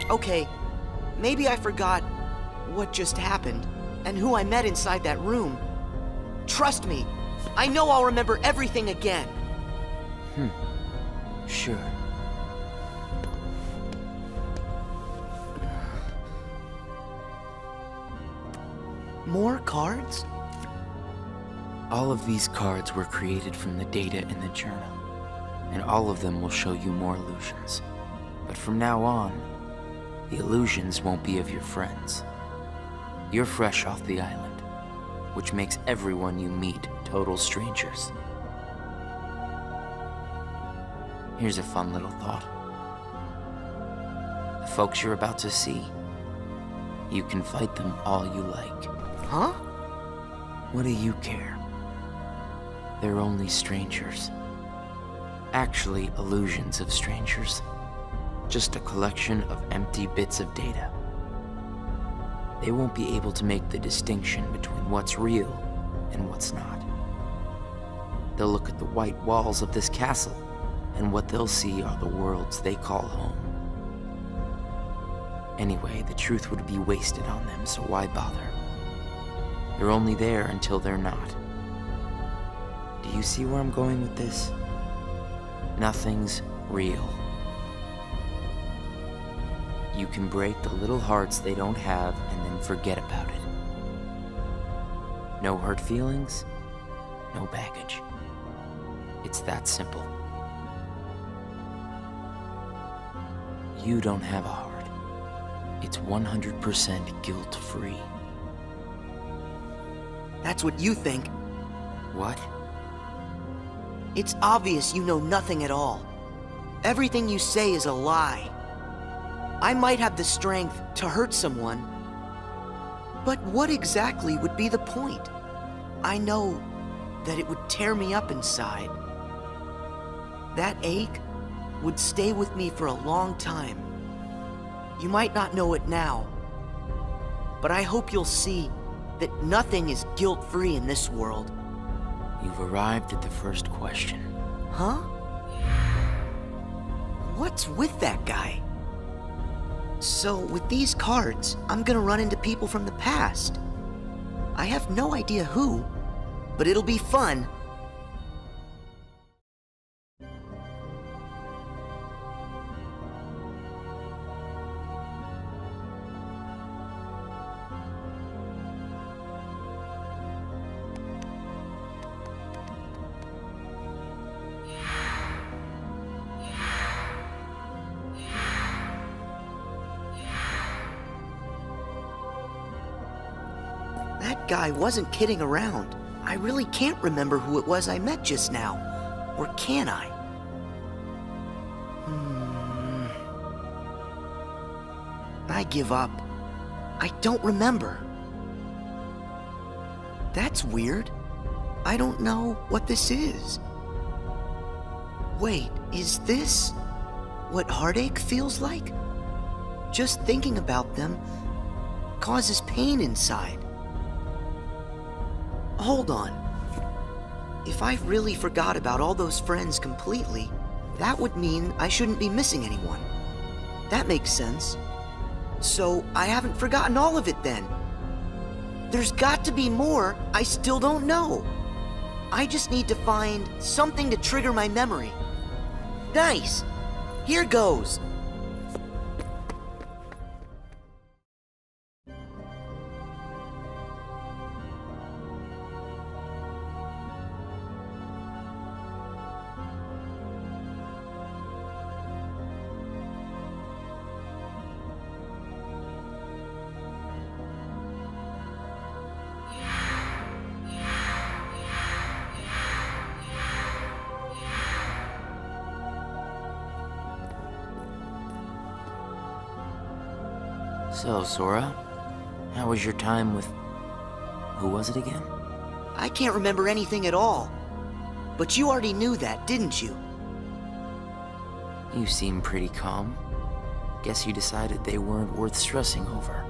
Okay, maybe I forgot what just happened and who I met inside that room. Trust me, I know I'll remember everything again. Sure. More cards? All of these cards were created from the data in the journal, and all of them will show you more illusions. But from now on, the illusions won't be of your friends. You're fresh off the island, which makes everyone you meet total strangers. Here's a fun little thought. The folks you're about to see, you can fight them all you like. Huh? What do you care? They're only strangers. Actually, illusions of strangers. Just a collection of empty bits of data. They won't be able to make the distinction between what's real and what's not. They'll look at the white walls of this castle, and what they'll see are the worlds they call home. Anyway, the truth would be wasted on them, so why bother? They're only there until they're not. Do you see where I'm going with this? Nothing's real. You can break the little hearts they don't have and then forget about it. No hurt feelings, no baggage. It's that simple. You don't have a heart. It's 100% guilt-free. That's what you think. What? It's obvious you know nothing at all. Everything you say is a lie. I might have the strength to hurt someone, but what exactly would be the point? I know that it would tear me up inside. That ache would stay with me for a long time. You might not know it now, but I hope you'll see that nothing is guilt-free in this world. You've arrived at the first question. Huh? What's with that guy? So, with these cards, I'm gonna run into people from the past. I have no idea who, but it'll be fun. That guy wasn't kidding around. I really can't remember who it was I met just now. Or can I? I give up. I don't remember. That's weird. I don't know what this is. Wait, is this what heartache feels like? Just thinking about them causes pain inside. Hold on. If I really forgot about all those friends completely, that would mean I shouldn't be missing anyone. That makes sense. So I haven't forgotten all of it then. There's got to be more I still don't know. I just need to find something to trigger my memory. Nice! Here goes! So, Sora, how was your time with... who was it again? I can't remember anything at all. But you already knew that, didn't you? You seem pretty calm. Guess you decided they weren't worth stressing over.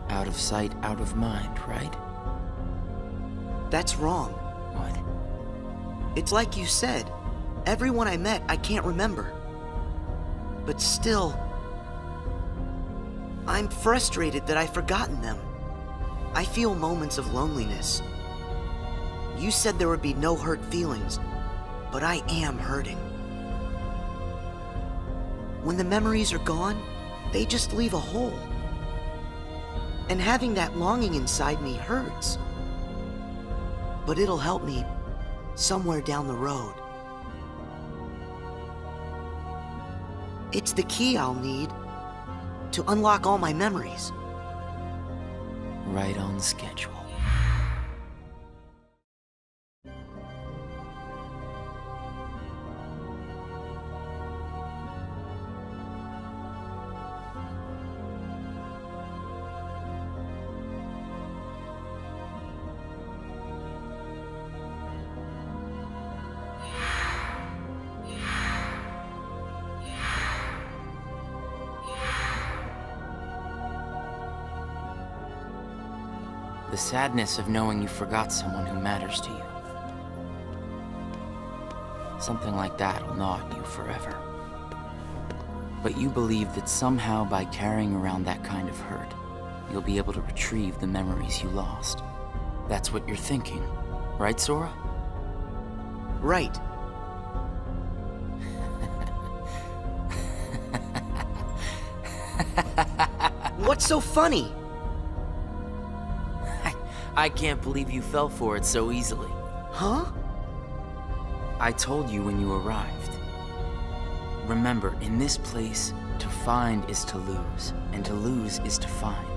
Out of sight, out of mind, right? That's wrong. What? It's like you said. Everyone I met, I can't remember. But still, I'm frustrated that I've forgotten them. I feel moments of loneliness. You said there would be no hurt feelings, but I am hurting. When the memories are gone, they just leave a hole. And having that longing inside me hurts. But it'll help me somewhere down the road. It's the key I'll need to unlock all my memories. Right on schedule. The sadness of knowing you forgot someone who matters to you. Something like that will gnaw at you forever. But you believe that somehow by carrying around that kind of hurt, you'll be able to retrieve the memories you lost. That's what you're thinking, right, Sora? Right. What's so funny? I can't believe you fell for it so easily. Huh? I told you when you arrived. Remember, in this place, to find is to lose, and to lose is to find.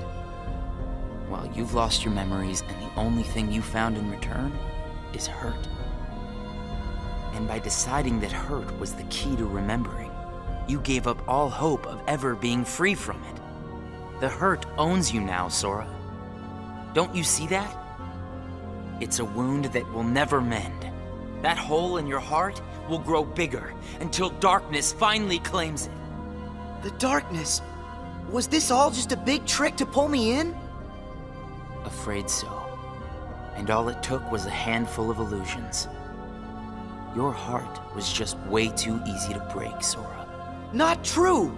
Well, you've lost your memories, and the only thing you found in return is hurt. And by deciding that hurt was the key to remembering, you gave up all hope of ever being free from it. The hurt owns you now, Sora. Don't you see that? It's a wound that will never mend. That hole in your heart will grow bigger until darkness finally claims it. The darkness? Was this all just a big trick to pull me in? Afraid so. And all it took was a handful of illusions. Your heart was just way too easy to break, Sora. Not true!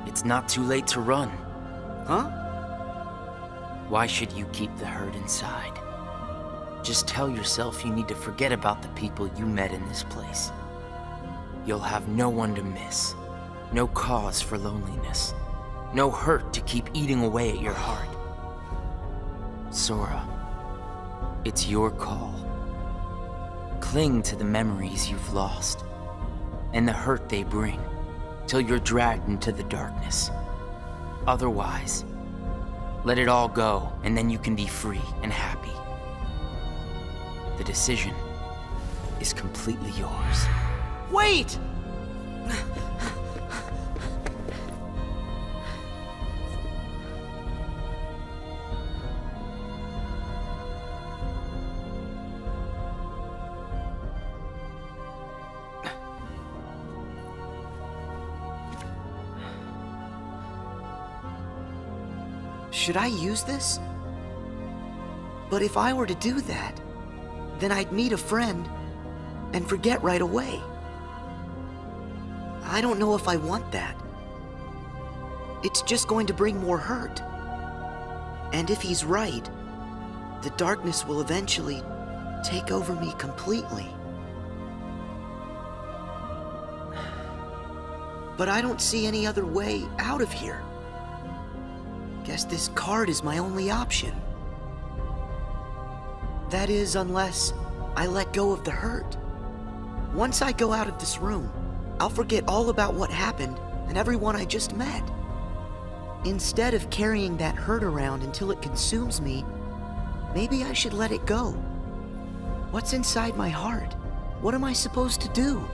It's not too late to run. Huh? Why should you keep the hurt inside? Just tell yourself you need to forget about the people you met in this place. You'll have no one to miss, no cause for loneliness, no hurt to keep eating away at your heart. Sora, it's your call. Cling to the memories you've lost, and the hurt they bring, till you're dragged into the darkness. Otherwise, let it all go, and then you can be free and happy. The decision is completely yours. Wait! Should I use this? But if I were to do that, then I'd meet a friend and forget right away. I don't know if I want that. It's just going to bring more hurt. And if he's right, the darkness will eventually take over me completely. But I don't see any other way out of here. Guess this card is my only option. That is, unless I let go of the hurt. Once I go out of this room, I'll forget all about what happened and everyone I just met. Instead of carrying that hurt around until it consumes me, maybe I should let it go. What's inside my heart? What am I supposed to do?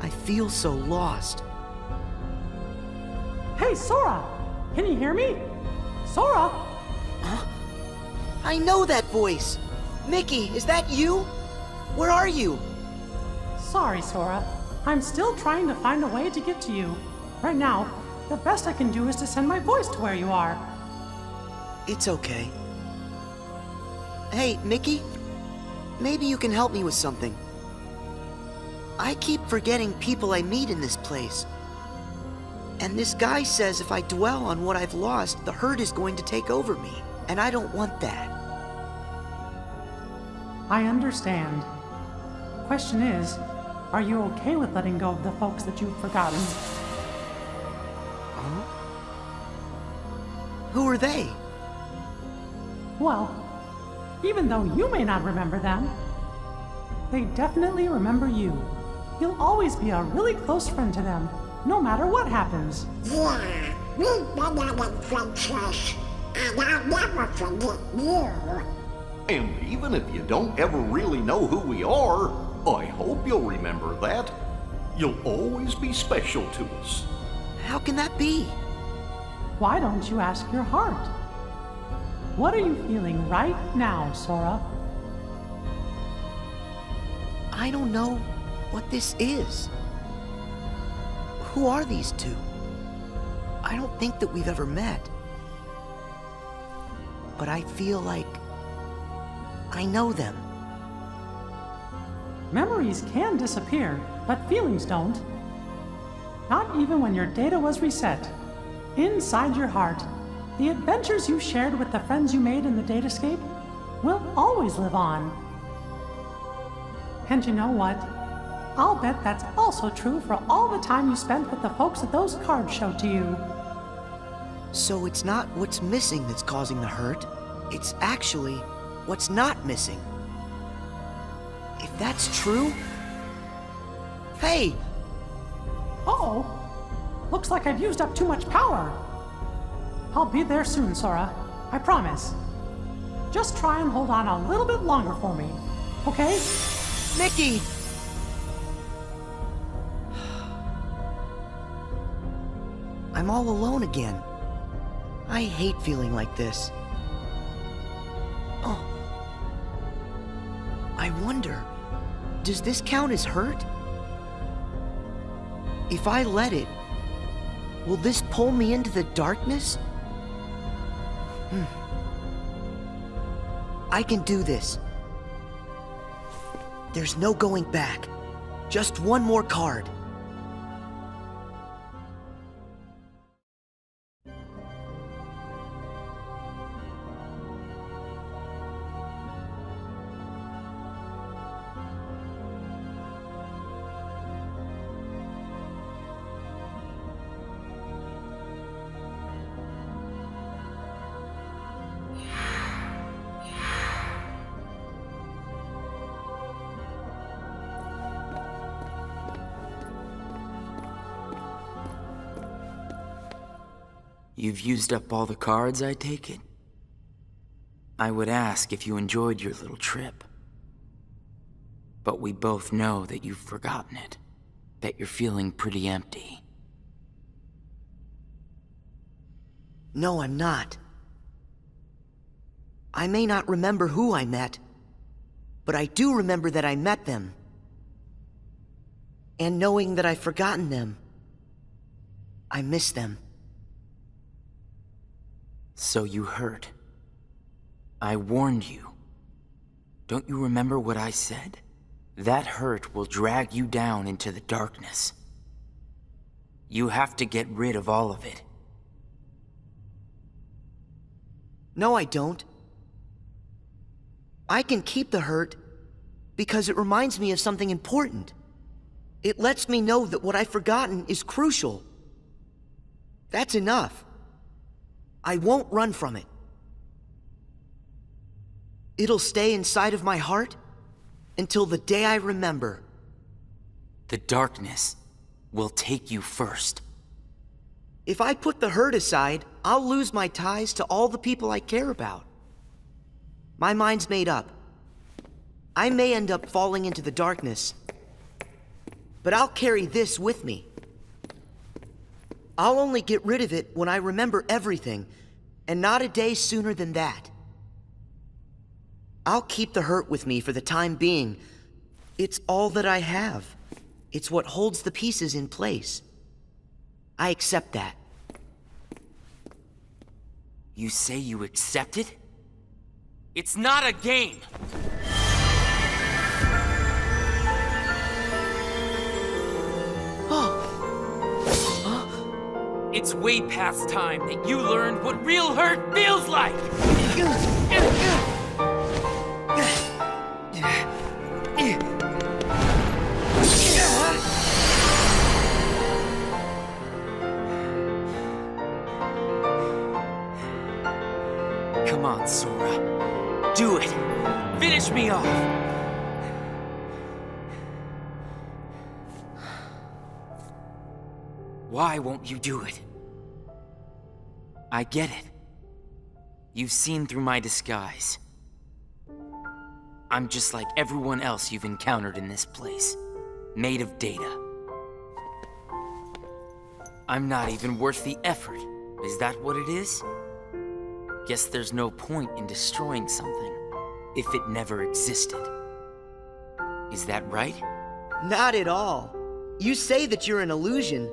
I feel so lost. Hey, Sora! Can you hear me? Sora! I know that voice! Mickey, is that you? Where are you? Sorry, Sora. I'm still trying to find a way to get to you. Right now, the best I can do is to send my voice to where you are. It's okay. Hey, Mickey? Maybe you can help me with something. I keep forgetting people I meet in this place. And this guy says if I dwell on what I've lost, the hurt is going to take over me. And I don't want that. I understand. Question is, are you okay with letting go of the folks that you've forgotten? Huh? Who are they? Well, even though you may not remember them, they definitely remember you. You'll always be a really close friend to them, no matter what happens. Yeah, we've been having friendships, and I'll never forget you. And even if you don't ever really know who we are, I hope you'll remember that. You'll always be special to us. How can that be? Why don't you ask your heart? What are you feeling right now, Sora? I don't know what this is. Who are these two? I don't think that we've ever met. But I feel like I know them. Memories can disappear, but feelings don't. Not even when your data was reset. Inside your heart, the adventures you shared with the friends you made in the datascape will always live on. And you know what? I'll bet that's also true for all the time you spent with the folks that those cards showed to you. So it's not what's missing that's causing the hurt. It's actually what's not missing. If that's true... Hey! Uh-oh. Looks like I've used up too much power. I'll be there soon, Sora. I promise. Just try and hold on a little bit longer for me, okay? Mickey! I'm all alone again. I hate feeling like this. Oh. I wonder, does this count as hurt? If I let it, will this pull me into the darkness? I can do this. There's no going back. Just one more card. You've used up all the cards, I take it? I would ask if you enjoyed your little trip. But we both know that you've forgotten it. That you're feeling pretty empty. No, I'm not. I may not remember who I met, but I do remember that I met them. And knowing that I've forgotten them, I miss them. So you heard. I warned you. Don't you remember what I said? That hurt will drag you down into the darkness. You have to get rid of all of it. No, I don't. I can keep the hurt because it reminds me of something important. It lets me know that what I've forgotten is crucial. That's enough. I won't run from it. It'll stay inside of my heart until the day I remember. The darkness will take you first. If I put the hurt aside, I'll lose my ties to all the people I care about. My mind's made up. I may end up falling into the darkness, but I'll carry this with me. I'll only get rid of it when I remember everything, and not a day sooner than that. I'll keep the hurt with me for the time being. It's all that I have. It's what holds the pieces in place. I accept that. You say you accept it? It's not a game! It's way past time that you learned what real hurt feels like! Come on, Sora. Do it! Finish me off! Why won't you do it? I get it. You've seen through my disguise. I'm just like everyone else you've encountered in this place, made of data. I'm not even worth the effort. Is that what it is? Guess there's no point in destroying something if it never existed. Is that right? Not at all. You say that you're an illusion,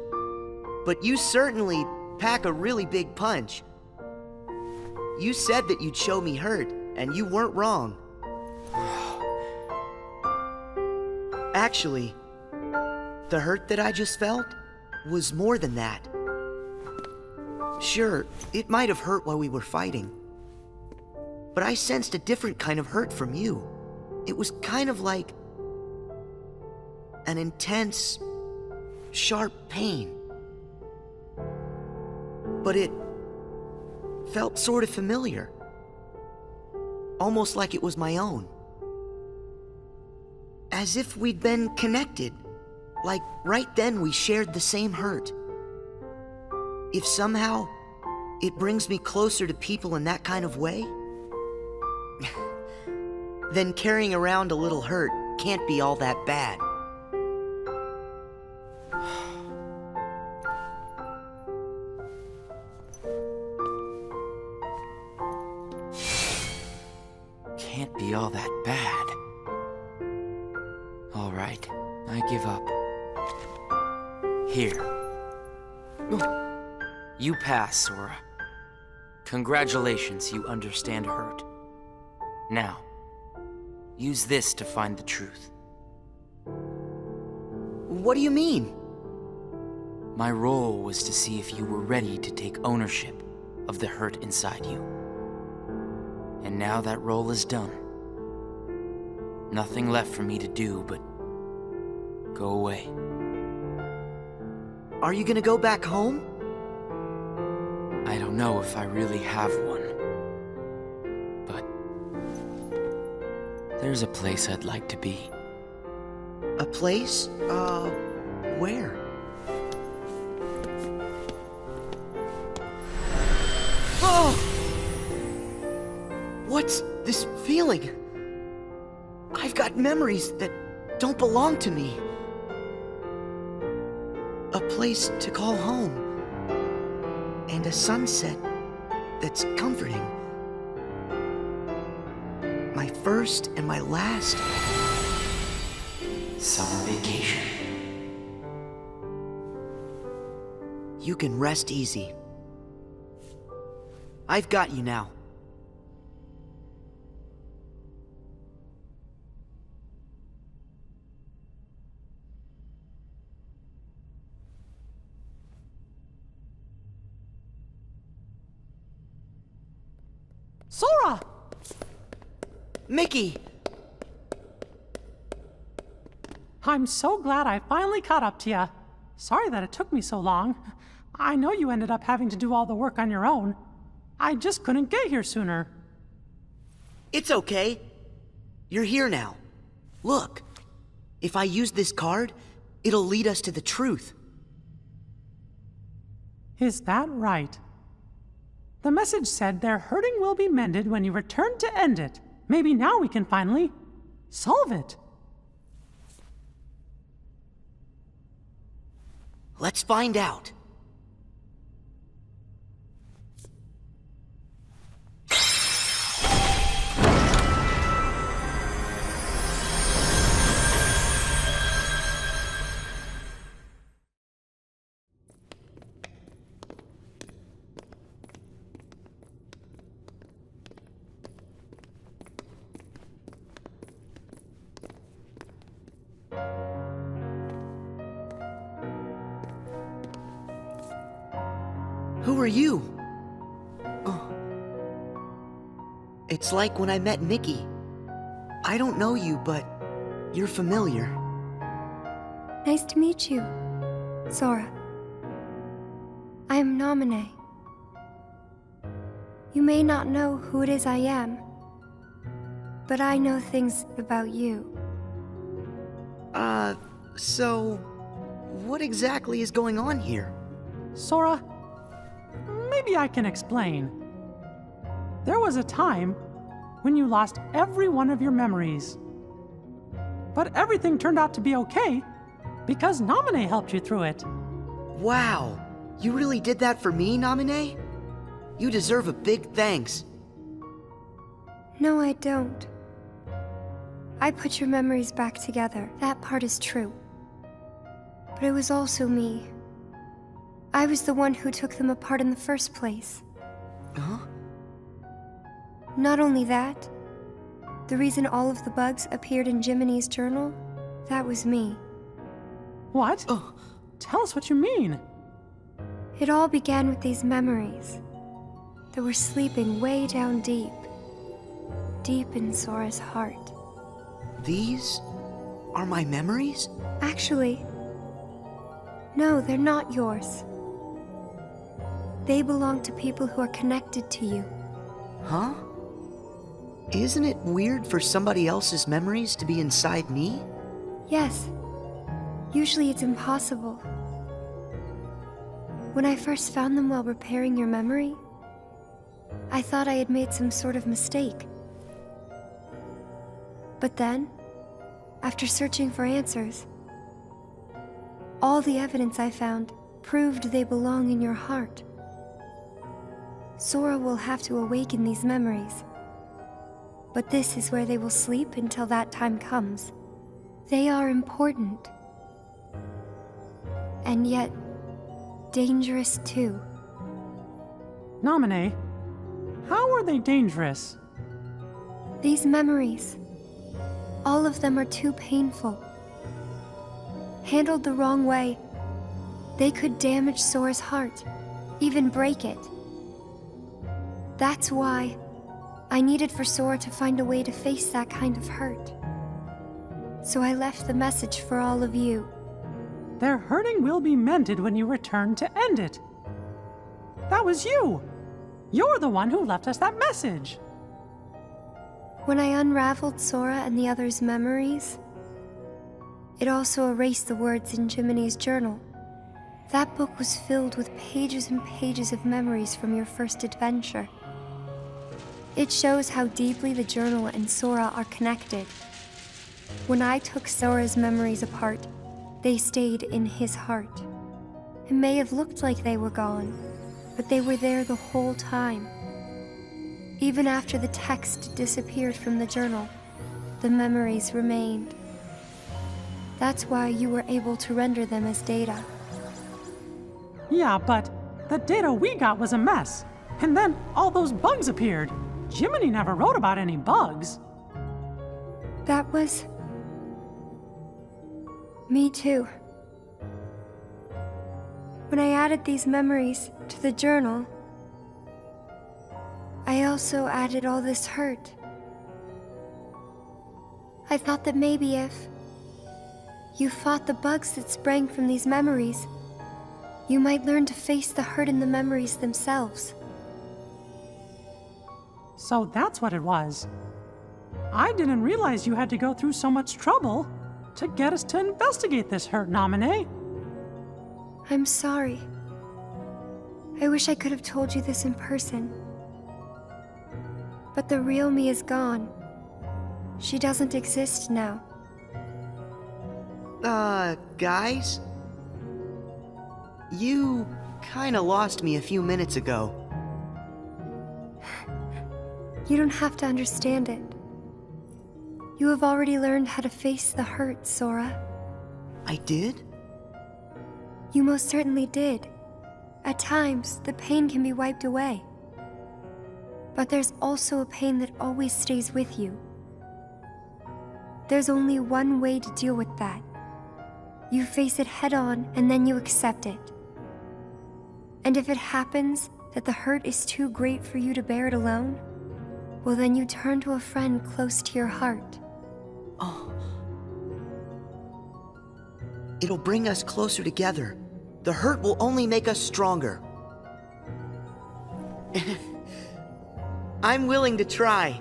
but you certainly pack a really big punch. You said that you'd show me hurt, and you weren't wrong. Actually, the hurt that I just felt was more than that. Sure, it might have hurt while we were fighting, but I sensed a different kind of hurt from you. It was kind of like an intense, sharp pain. But it felt sort of familiar. Almost like it was my own. As if we'd been connected. Like right then we shared the same hurt. If somehow it brings me closer to people in that kind of way, then carrying around a little hurt can't be all that bad. Can't be all that bad. All right, I give up. Here. You pass, Sora. Congratulations, you understand hurt. Now, use this to find the truth. What do you mean? My role was to see if you were ready to take ownership of the hurt inside you. And now that role is done. Nothing left for me to do but go away. Are you gonna go back home? I don't know if I really have one. But there's a place I'd like to be. A place? Where? Oh! What's this feeling? I've got memories that don't belong to me. A place to call home. And a sunset that's comforting. My first and my last Summer vacation. You can rest easy. I've got you now. Sora! Mickey! I'm so glad I finally caught up to you. Sorry that it took me so long. I know you ended up having to do all the work on your own. I just couldn't get here sooner. It's okay. You're here now. Look, if I use this card, it'll lead us to the truth. Is that right? The message said their hurting will be mended when you return to end it. Maybe now we can finally solve it. Let's find out. Who are you? Oh. It's like when I met Mickey. I don't know you, but you're familiar. Nice to meet you, Sora. I am Naminé. You may not know who it is I am, but I know things about you. So what exactly is going on here? Sora, maybe I can explain. There was a time when you lost every one of your memories. But everything turned out to be okay because Naminé helped you through it. Wow, you really did that for me, Naminé? You deserve a big thanks. No, I don't. I put your memories back together. That part is true. But it was also me. I was the one who took them apart in the first place. Huh? Not only that, the reason all of the bugs appeared in Jiminy's journal, that was me. What? Oh. Tell us what you mean. It all began with these memories that were sleeping way down deep, deep in Sora's heart. These are my memories? Actually, no, they're not yours. They belong to people who are connected to you. Huh? Isn't it weird for somebody else's memories to be inside me? Yes. Usually it's impossible. When I first found them while repairing your memory, I thought I had made some sort of mistake. But then, after searching for answers, all the evidence I found proved they belong in your heart. Sora will have to awaken these memories. But this is where they will sleep until that time comes. They are important. And yet, dangerous too. Naminé, how are they dangerous? These memories, all of them are too painful. Handled the wrong way, they could damage Sora's heart, even break it. That's why I needed for Sora to find a way to face that kind of hurt. So I left the message for all of you. Their hurting will be mended when you return to end it. That was you. You're the one who left us that message. When I unraveled Sora and the others' memories, it also erased the words in Jiminy's journal. That book was filled with pages and pages of memories from your first adventure. It shows how deeply the journal and Sora are connected. When I took Sora's memories apart, they stayed in his heart. It may have looked like they were gone, but they were there the whole time. Even after the text disappeared from the journal, the memories remained. That's why you were able to render them as data. Yeah, but the data we got was a mess. And then all those bugs appeared. Jiminy never wrote about any bugs. That was... me too. When I added these memories to the journal, I also added all this hurt. I thought that maybe if you fought the bugs that sprang from these memories, you might learn to face the hurt in the memories themselves. So that's what it was. I didn't realize you had to go through so much trouble to get us to investigate this hurt, Naminé. I'm sorry. I wish I could have told you this in person. But the real me is gone. She doesn't exist now. Guys? You kinda lost me a few minutes ago. You don't have to understand it. You have already learned how to face the hurt, Sora. I did? You most certainly did. At times, the pain can be wiped away. But there's also a pain that always stays with you. There's only one way to deal with that. You face it head on, and then you accept it. And if it happens that the hurt is too great for you to bear it alone, well, then you turn to a friend close to your heart. Oh. It'll bring us closer together. The hurt will only make us stronger. I'm willing to try.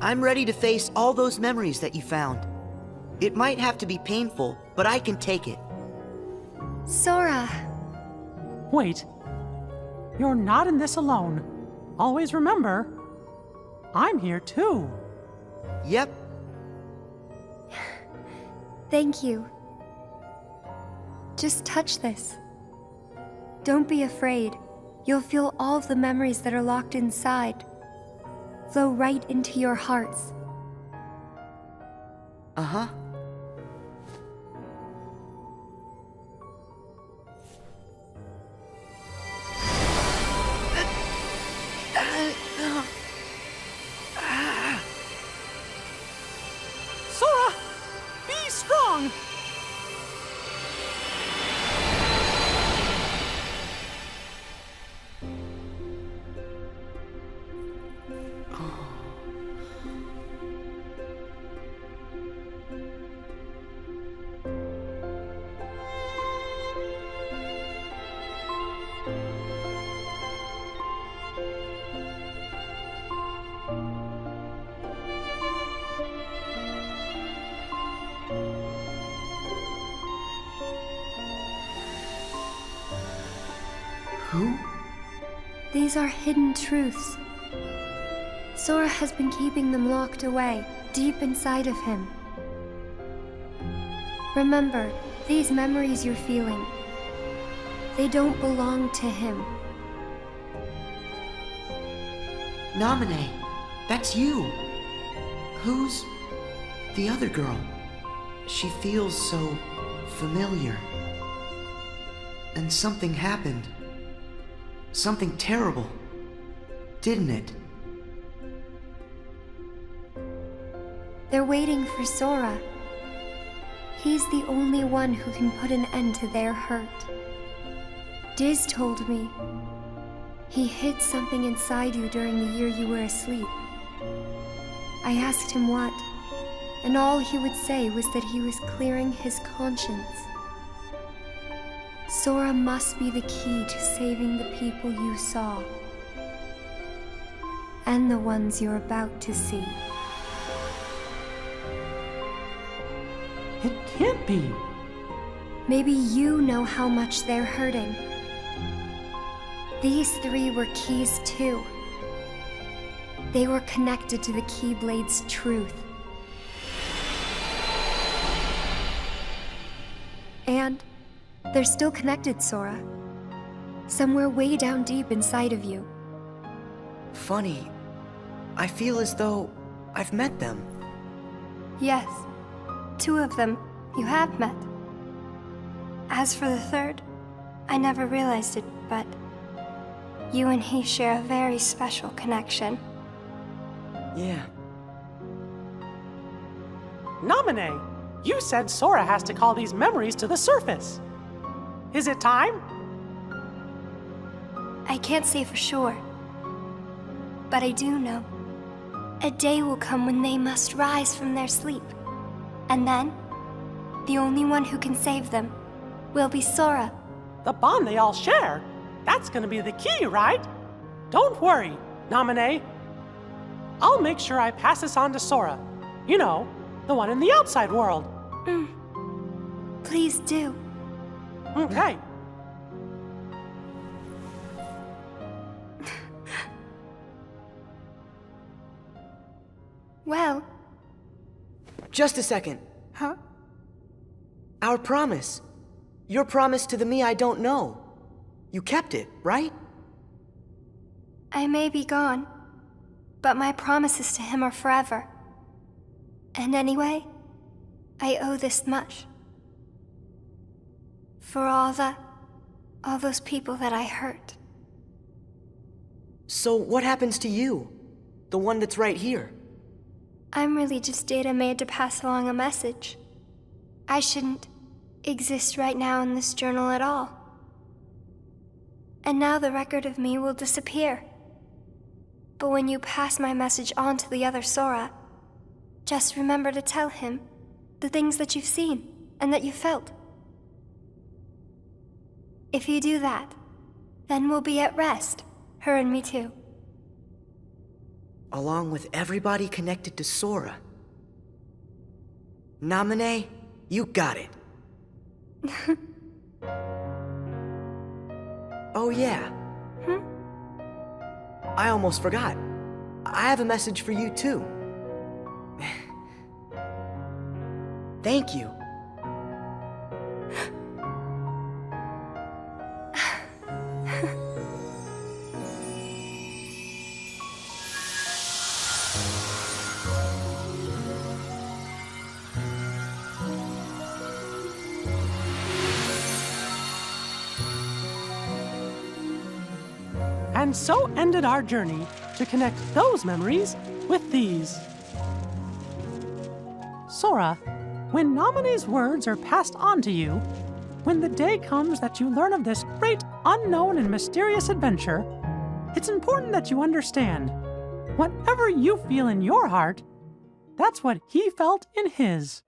I'm ready to face all those memories that you found. It might have to be painful, but I can take it. Sora! Wait. You're not in this alone. Always remember, I'm here too. Yep. Thank you. Just touch this. Don't be afraid. You'll feel all of the memories that are locked inside flow right into your hearts. Uh-huh. Sora, be strong! Who? These are hidden truths. Sora has been keeping them locked away, deep inside of him. Remember, these memories you're feeling, they don't belong to him. Naminé, that's you. Who's the other girl? She feels so familiar. And something happened. Something terrible, didn't it? They're waiting for Sora. He's the only one who can put an end to their hurt. Diz told me he hid something inside you during the year you were asleep. I asked him what, and all he would say was that he was clearing his conscience. Sora must be the key to saving the people you saw. And the ones you're about to see. It can't be. Maybe you know how much they're hurting. These three were keys too. They were connected to the Keyblade's truth. And they're still connected, Sora. Somewhere way down deep inside of you. Funny. I feel as though I've met them. Yes, 2 of them you have met. As for the third, I never realized it, but you and he share a very special connection. Yeah. Naminé, you said Sora has to call these memories to the surface. Is it time? I can't say for sure, but I do know. A day will come when they must rise from their sleep. And then, the only one who can save them will be Sora. The bond they all share? That's gonna be the key, right? Don't worry, Naminé. I'll make sure I pass this on to Sora. You know, the one in the outside world. Please do. Okay. Well, Just a second. Huh? Our promise. Your promise to the me I don't know. You kept it, right? I may be gone, but my promises to him are forever. And anyway, I owe this much. For all those people that I hurt. So what happens to you? The one that's right here? I'm really just data made to pass along a message. I shouldn't exist right now in this journal at all. and now the record of me will disappear. But when you pass my message on to the other Sora, just remember to tell him the things that you've seen and that you felt. If you do that, then we'll be at rest, her and me too. Along with everybody connected to Sora. Namine, you got it. Oh yeah. I almost forgot. I have a message for you too. Thank you. And so ended our journey to connect those memories with these. Sora, when Nomine's words are passed on to you, when the day comes that you learn of this great, unknown, and mysterious adventure, it's important that you understand, whatever you feel in your heart, that's what he felt in his.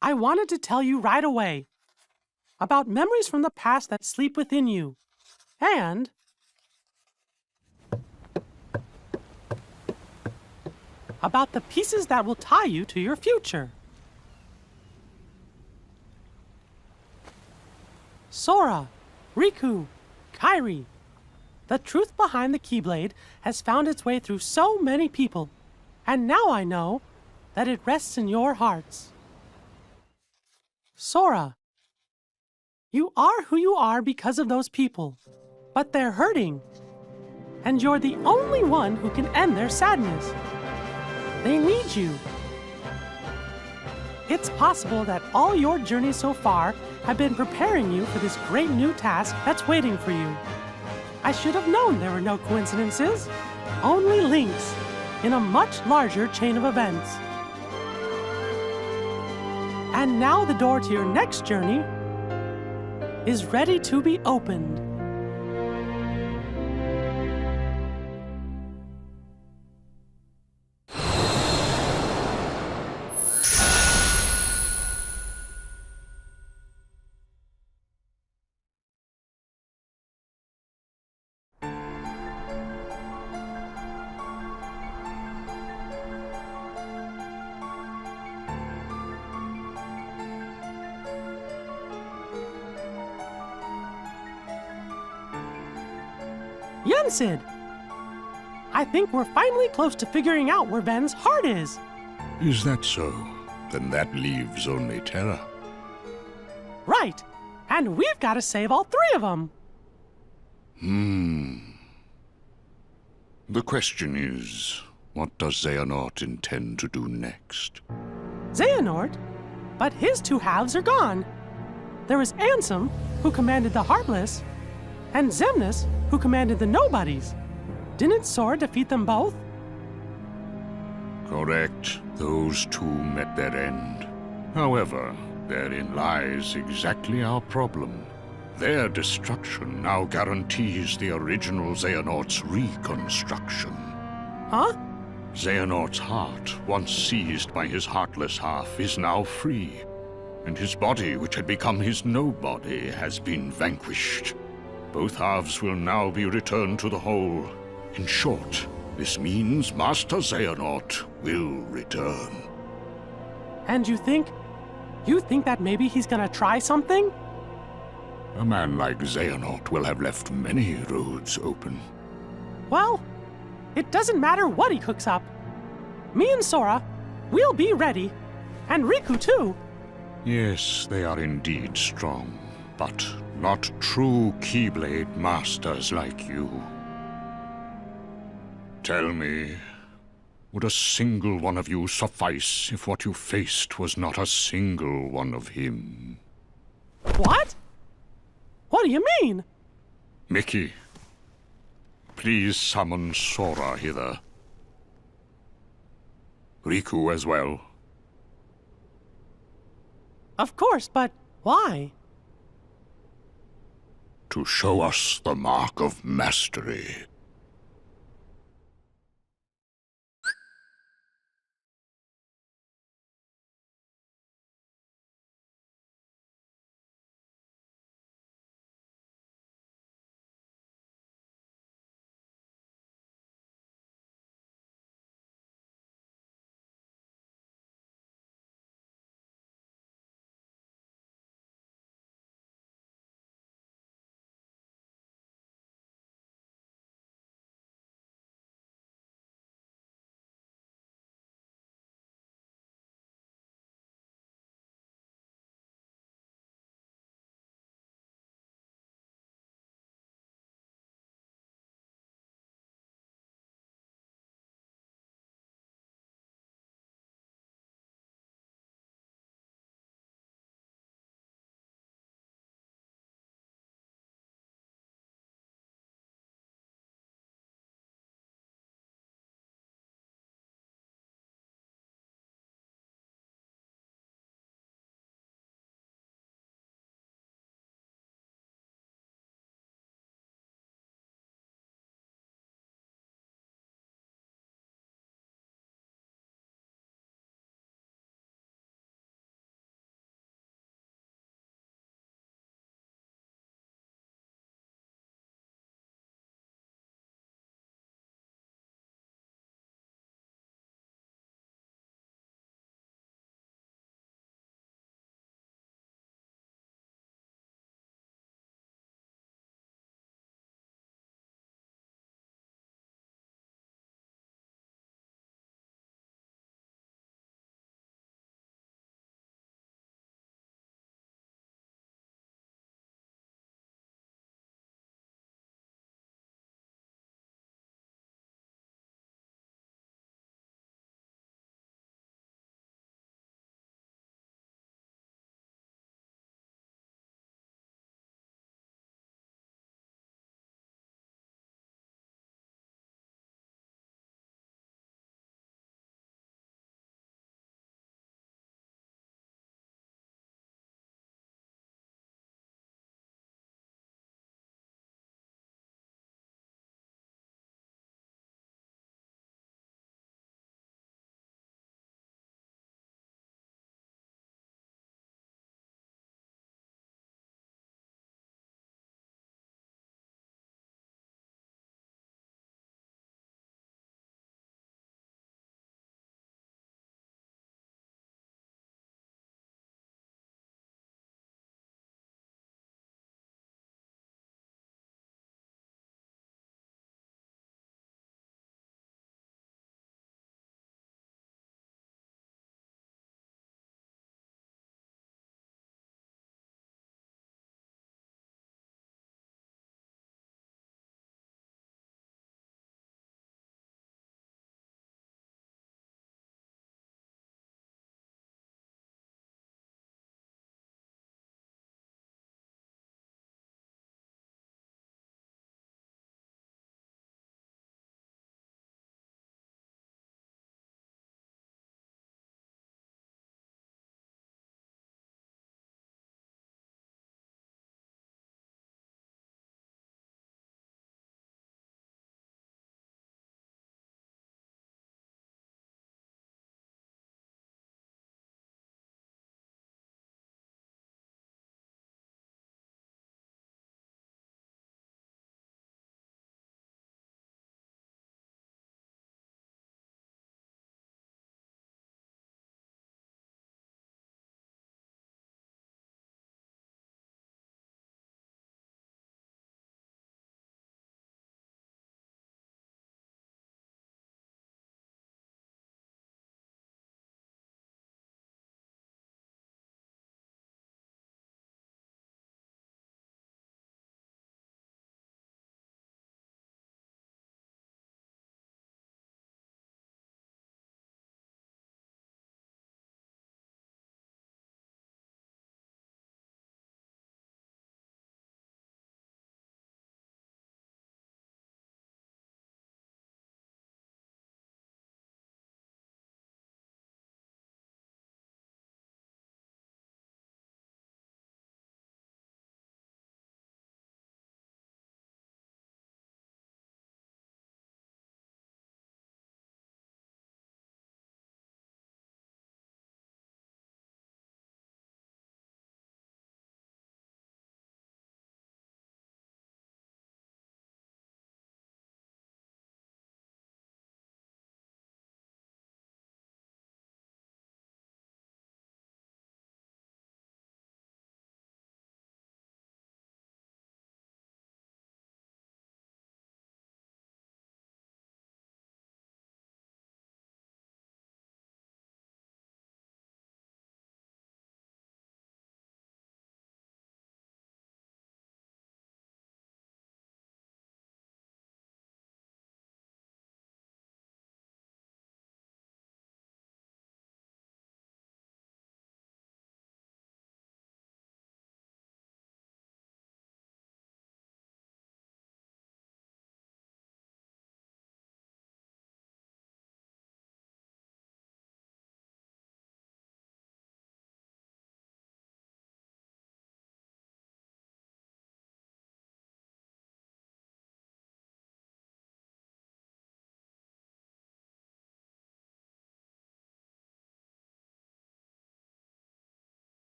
I wanted to tell you right away about memories from the past that sleep within you, and about the pieces that will tie you to your future. Sora, Riku, Kairi, the truth behind the Keyblade has found its way through so many people, and now I know that it rests in your hearts. Sora, you are who you are because of those people, but they're hurting, and you're the only one who can end their sadness. They need you. It's possible that all your journeys so far have been preparing you for this great new task that's waiting for you. I should have known there were no coincidences, only links in a much larger chain of events. And now the door to your next journey is ready to be opened. Yensid! I think we're finally close to figuring out where Ven's heart is. Is that so? Then that leaves only Terra. Right. And we've got to save all three of them. The question is, what does Xehanort intend to do next? Xehanort? But his two halves are gone. There was Ansem, who commanded the Heartless, and Xemnas, who commanded the Nobodies. Didn't Sora defeat them both? Correct. Those two met their end. However, therein lies exactly our problem. Their destruction now guarantees the original Xehanort's reconstruction. Huh? Xehanort's heart, once seized by his heartless half, is now free, and his body, which had become his nobody, has been vanquished. Both halves will now be returned to the whole. In short, this means Master Xehanort will return. And you think that maybe he's gonna try something? A man like Xehanort will have left many roads open. Well, it doesn't matter what he cooks up. Me and Sora, we'll be ready. And Riku too. Yes, they are indeed strong, but not true Keyblade masters like you. Tell me, would a single one of you suffice if what you faced was not a single one of him? What? What do you mean? Mickey, please summon Sora hither. Riku as well. Of course, but why? To show us the mark of mastery.